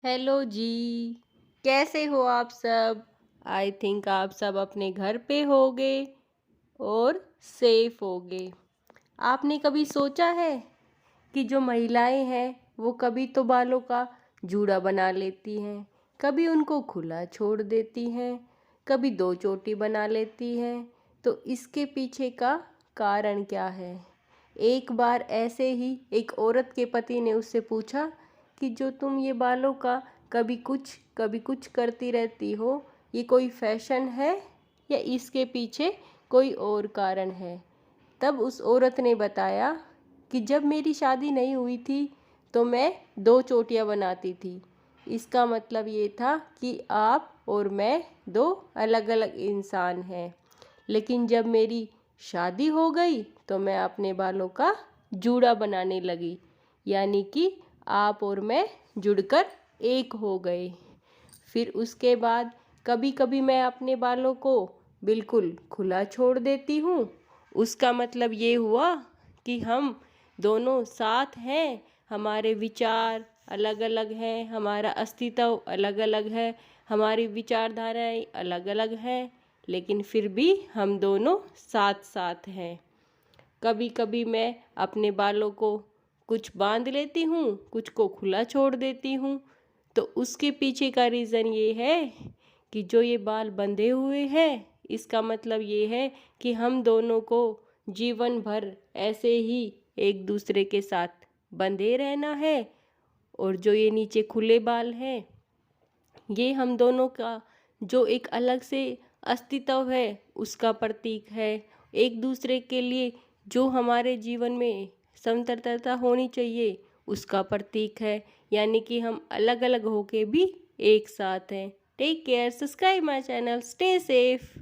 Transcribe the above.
Hello जी। कैसे हो आप सब? आई थिंक आप सब अपने घर पे होगे और सेफ होगे। आपने कभी सोचा है कि जो महिलाएं हैं वो कभी तो बालों का जूड़ा बना लेती हैं, कभी उनको खुला छोड़ देती हैं, कभी दो चोटी बना लेती हैं। तो इसके पीछे का कारण क्या है? एक बार ऐसे ही एक औरत के पति ने उससे पूछा कि जो तुम ये बालों का कभी कुछ करती रहती हो, ये कोई फैशन है या इसके पीछे कोई और कारण है? तब उस औरत ने बताया कि जब मेरी शादी नहीं हुई थी तो मैं दो चोटियां बनाती थी। इसका मतलब ये था कि आप और मैं दो अलग अलग इंसान हैं। लेकिन जब मेरी शादी हो गई तो मैं अपने बालों का जूड़ा बनाने लगी, यानी कि आप और मैं जुड़कर एक हो गए। फिर उसके बाद कभी कभी मैं अपने बालों को बिल्कुल खुला छोड़ देती हूँ। उसका मतलब ये हुआ कि हम दोनों साथ हैं, हमारे विचार अलग अलग हैं, हमारा अस्तित्व अलग अलग है, हमारी विचारधाराएं अलग अलग हैं, लेकिन फिर भी हम दोनों साथ साथ हैं। कभी कभी मैं अपने बालों को कुछ बांध लेती हूँ, कुछ को खुला छोड़ देती हूँ। तो उसके पीछे का रीज़न ये है कि जो ये बाल बंधे हुए हैं, इसका मतलब ये है कि हम दोनों को जीवन भर ऐसे ही एक दूसरे के साथ बंधे रहना है। और जो ये नीचे खुले बाल हैं, ये हम दोनों का जो एक अलग से अस्तित्व है उसका प्रतीक है। एक दूसरे के लिए जो हमारे जीवन में समतलता होनी चाहिए उसका प्रतीक है, यानी कि हम अलग अलग होके भी एक साथ हैं। Take care, subscribe my channel, stay safe.